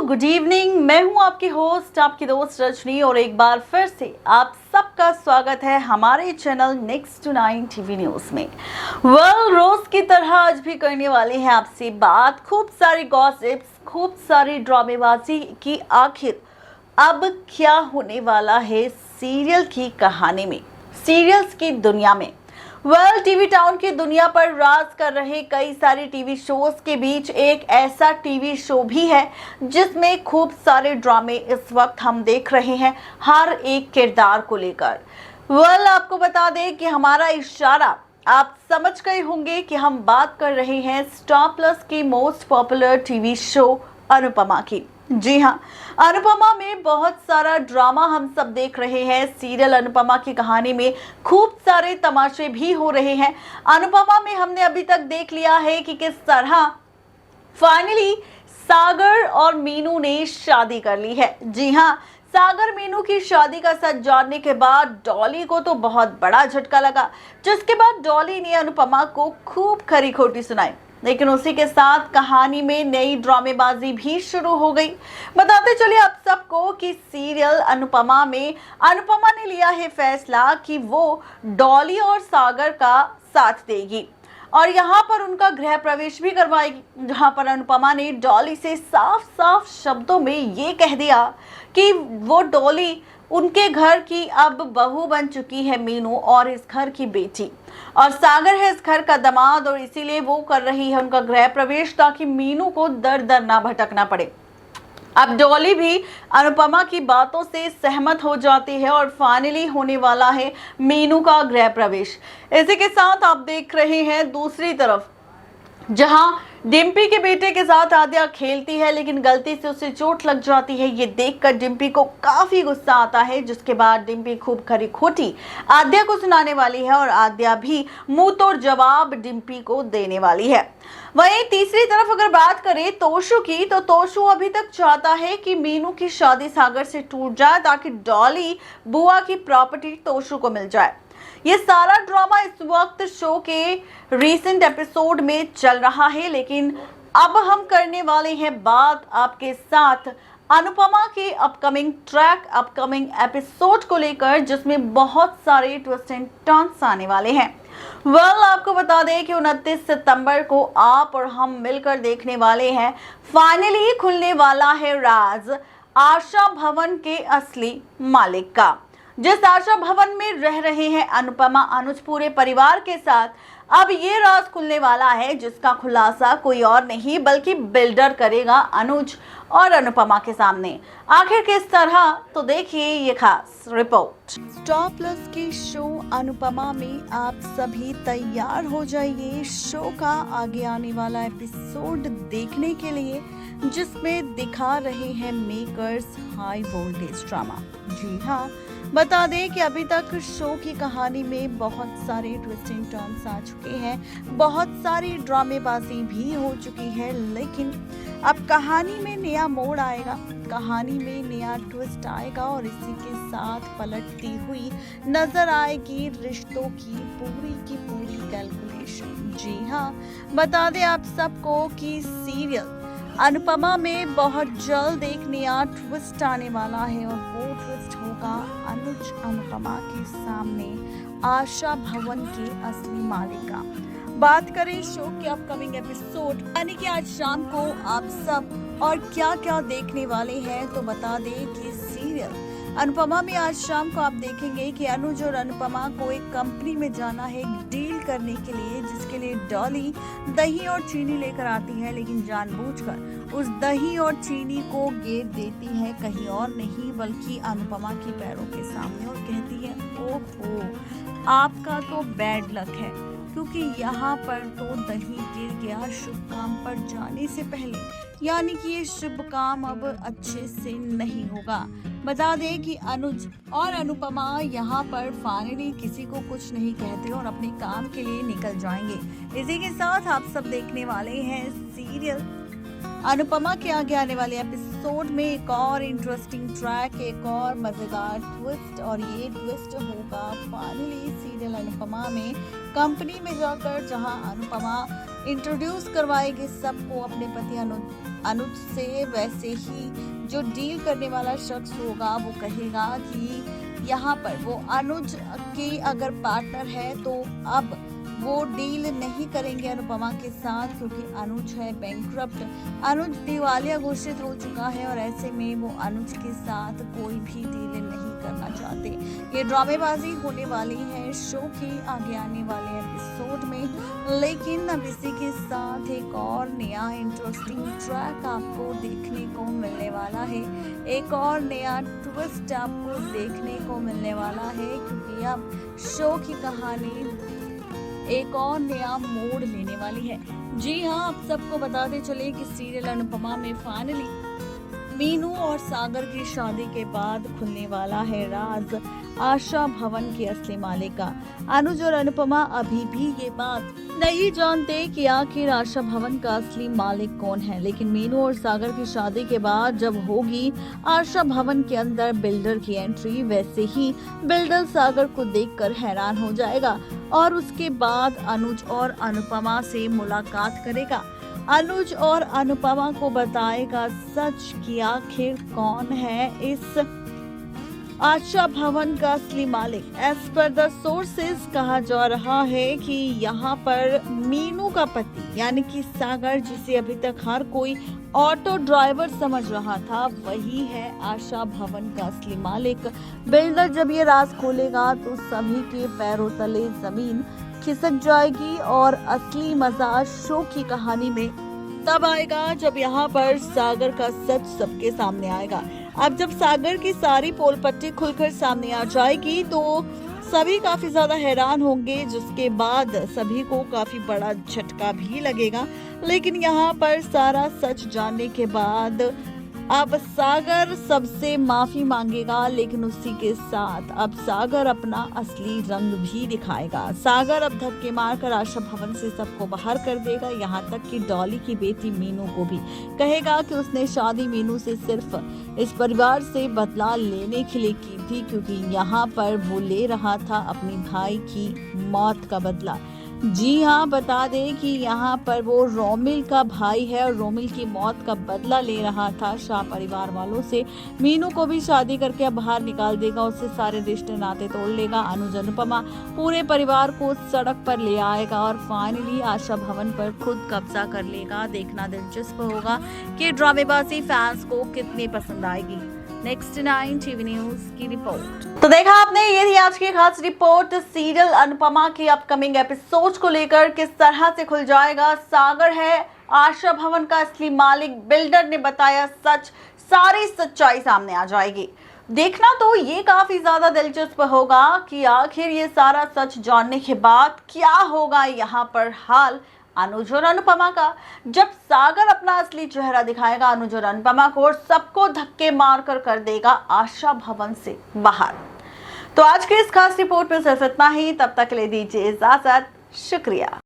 Good evening. मैं हूं आपकी होस्ट, आपकी दोस्त रजनी, और एक बार फिर से आप सबका स्वागत है हमारे channel next to 9 TV news में। रोज की तरह आज भी करने वाले हैं आपसे बात खूब सारी गॉसिप्स, खूब सारी ड्रामेबाजी की आखिर अब क्या होने वाला है सीरियल की कहानी में, सीरियल्स की दुनिया में। टीवी टाउन की दुनिया पर राज कर रहे कई सारे टीवी शोज के बीच एक ऐसा टीवी शो भी है जिसमें खूब सारे ड्रामे इस वक्त हम देख रहे हैं हर एक किरदार को लेकर। आपको बता दें कि हमारा इशारा आप समझ गए होंगे कि हम बात कर रहे हैं स्टार प्लस की most popular TV show Anupama की। जी हाँ, अनुपमा में बहुत सारा ड्रामा हम सब देख रहे हैं। सीरियल अनुपमा की कहानी में खूब सारे तमाशे भी हो रहे हैं। अनुपमा में हमने अभी तक देख लिया है कि किस तरह फाइनली सागर और मीनू ने शादी कर ली है। जी हाँ, सागर मीनू की शादी का सच जानने के बाद डॉली को तो बहुत बड़ा झटका लगा, जिसके बाद डॉली ने अनुपमा को खूब खरी खोटी सुनाई। लेकिन उसी के साथ कहानी में नई ड्रामेबाजी भी शुरू हो गई। बताते चलिए आप सबको कि सीरियल अनुपमा में अनुपमा ने लिया है फैसला कि वो डॉली और सागर का साथ देगी और यहाँ पर उनका गृह प्रवेश भी करवाएगी, जहाँ पर अनुपमा ने डॉली से साफ साफ शब्दों में ये कह दिया कि वो डॉली उनके घर की अब बहू बन चुकी है मीनू, और इस घर की बेटी, और सागर है इस घर का दामाद, और इसीलिए वो कर रही है उनका गृह प्रवेश ताकि मीनू को दर दर ना भटकना पड़े। अब डॉली भी अनुपमा की बातों से सहमत हो जाती है और फाइनली होने वाला है मीनू का गृह प्रवेश। इसी के साथ आप देख रहे हैं दूसरी तरफ जहां डिम्पी के बेटे के साथ आद्या खेलती है, लेकिन गलती से उसे चोट लग जाती है। ये देखकर डिम्पी को काफी गुस्सा आता है, जिसके बाद डिम्पी खूब खरी खोटी आद्या को सुनाने वाली है और आद्या भी मुंह तोड़ जवाब डिम्पी को देने वाली है। वहीं तीसरी तरफ अगर बात करें तोशु की, तो तोशु अभी तक चाहता है कि मीनू की शादी सागर से टूट जाए ताकि डॉली बुआ की प्रॉपर्टी तोशु को मिल जाए। ये सारा ड्रामा इस वक्त शो के रीसेंट एपिसोड में चल रहा है, लेकिन अब हम करने वाले हैं बात आपके साथ अनुपमा के अपकमिंग ट्रैक, अपकमिंग एपिसोड को लेकर, जिसमें बहुत सारे ट्विस्ट एंड टर्न्स आने वाले हैं। आपको बता दें कि 29 सितंबर को आप और हम मिलकर देखने वाले हैं फाइनली खुलने वाला है राज आशा भवन के असली मालिक का। जिस आशा भवन में रह रहे हैं अनुपमा अनुज पूरे परिवार के साथ, अब ये राज खुलने वाला है जिसका खुलासा कोई और नहीं बल्कि बिल्डर करेगा अनुज और अनुपमा के सामने। आखिर किस तरह, तो देखिए ये खास रिपोर्ट। स्टार प्लस की शो अनुपमा में आप सभी तैयार हो जाइए शो का आगे आने वाला एपिसोड देखने के लिए, जिसमें दिखा रहे हैं मेकर्स हाई वोल्टेज ड्रामा। जी हाँ, बता दें कि अभी तक शो की कहानी में बहुत सारे ट्विस्ट एंड टर्न्स आ चुके हैं, बहुत सारी ड्रामेबाजी भी हो चुकी है, लेकिन अब कहानी में नया मोड़ आएगा, कहानी में नया ट्विस्ट आएगा और इसी के साथ पलटती हुई नजर आएगी रिश्तों की पूरी कैलकुलेशन। जी हाँ, बता दें आप सबको कि सीरियल अनुपमा में बहुत जल्द एक नया ट्विस्ट आने वाला है और वो ट्विस्ट होगा अनुज अनुपमा के सामने आशा भवन के असली मालिक का। बात करें शो के अपकमिंग एपिसोड यानी कि आज शाम को आप सब और क्या क्या देखने वाले हैं, तो बता दें कि सीरियल अनुपमा में आज शाम को आप देखेंगे कि अनुज और अनुपमा को एक कंपनी में जाना है डील करने के लिए, जिसके लिए डॉली दही और चीनी लेकर आती है, लेकिन जानबूझकर उस दही और चीनी को गेर देती है कहीं और नहीं बल्कि अनुपमा की पैरों के सामने और कहती है, ओहो आपका तो बैड लक है, क्योंकि यहाँ पर तो दही गिर गया शुभ काम पर जाने से पहले, यानी कि ये शुभ काम अब अच्छे से नहीं होगा। बता दें कि अनुज और अनुपमा यहाँ पर फाइनली किसी को कुछ नहीं कहते और अपने काम के लिए निकल जाएंगे। इसी के साथ आप सब देखने वाले हैं सीरियल अनुपमा के आगे आने वाले एपिसोड में एक और इंटरेस्टिंग ट्रैक, एक और मजेदार ट्विस्ट, और ये ट्विस्ट होगा फाइनली सीरियल अनुपमा में कंपनी में जाकर, जहां अनुपमा इंट्रोड्यूस करवाएगी सबको अपने पति अनुज से। वैसे ही जो डील करने वाला शख्स होगा वो कहेगा कि यहाँ पर वो अनुज की अगर पार्टनर है तो अब वो डील नहीं करेंगे अनुपमा के साथ, क्योंकि अनुज है बैंकक्रप्ट। अनुज दिवालिया घोषित हो चुका है और ऐसे में वो अनुज के साथ कोई भी डील नहीं करना चाहते। ये ड्रामेबाजी होने वाली है शो के आगे आने वाले एपिसोड में, लेकिन अब इसी के साथ एक और नया इंटरेस्टिंग ट्रैक आपको देखने को मिलने वाला है। एक और नया ट्विस्ट आपको देखने को मिलने वाला है, क्योंकि अब शो की कहानी एक और नया मोड़ लेने वाली है। जी हाँ, आप सबको बताते चले कि सीरियल अनुपमा में फाइनली मीनू और सागर की शादी के बाद खुलने वाला है राज आशा भवन के असली मालिक का। अनुज और अनुपमा अभी भी ये बात नहीं जानते कि आखिर आशा भवन का असली मालिक कौन है, लेकिन मीनू और सागर की शादी के बाद जब होगी आशा भवन के अंदर बिल्डर की एंट्री, वैसे ही बिल्डर सागर को देखकर हैरान हो जाएगा और उसके बाद अनुज और अनुपमा से मुलाकात करेगा। अनुज और अनुपमा को बताएगा सच कि आखिर कौन है इस आशा भवन का असली मालिक। एज पर द सोर्सेज कहा जा रहा है कि यहाँ पर मीनू का पति यानी कि सागर, जिसे अभी तक हर कोई ऑटो ड्राइवर समझ रहा था, वही है आशा भवन का असली मालिक। बिल्डर जब ये राज खोलेगा तो सभी के पैरों तले जमीन खिसक जाएगी और असली मजा शो की कहानी में तब आएगा जब यहाँ पर सागर का सच सबके सामने आएगा। अब जब सागर की सारी पोल पट्टी खुलकर सामने आ जाएगी तो सभी काफी ज्यादा हैरान होंगे, जिसके बाद सभी को काफी बड़ा झटका भी लगेगा। लेकिन यहाँ पर सारा सच जानने के बाद अब सागर सबसे माफी मांगेगा, लेकिन उसी के साथ अब सागर अपना असली रंग भी दिखाएगा। सागर अब धक्के मारकर आशा भवन से सबको बाहर कर देगा, यहाँ तक कि डॉली की बेटी मीनू को भी कहेगा कि उसने शादी मीनू से सिर्फ इस परिवार से बदला लेने के लिए की थी, क्योंकि यहाँ पर वो ले रहा था अपनी भाई की मौत का बदला। जी हाँ, बता दें कि यहाँ पर वो रोमिल का भाई है और रोमिल की मौत का बदला ले रहा था शाह परिवार वालों से। मीनू को भी शादी करके अब बाहर निकाल देगा, उससे सारे रिश्ते नाते तोड़ लेगा। अनुज अनुपमा पूरे परिवार को सड़क पर ले आएगा और फाइनली आशा भवन पर खुद कब्जा कर लेगा। देखना दिलचस्प होगा कि ड्रामेबाजी फैंस को कितनी पसंद आएगी। नेक्स्ट 9 टीवी न्यूज की रिपोर्ट। तो देखा आपने, ये थी आज की खास रिपोर्ट। सीरियल अनुपमा की अपकमिंग एपिसोड को लेकर किस तरह से खुल जाएगा सागर है आशा भवन का असली मालिक, बिल्डर ने बताया सच, सारी सच्चाई सामने आ जाएगी। देखना तो ये काफी ज्यादा दिलचस्प होगा कि आखिर ये सारा सच जानने के बाद क्या होगा यहाँ पर हाल अनुज और अनुपमा का। जब सागर अपना असली चेहरा दिखाएगा अनुज और अनुपमा को और सबको धक्के मारकर कर देगा आशा भवन से बाहर। तो आज के इस खास रिपोर्ट में सिर्फ इतना ही। तब तक के लिए दीजिए इजाजत। शुक्रिया।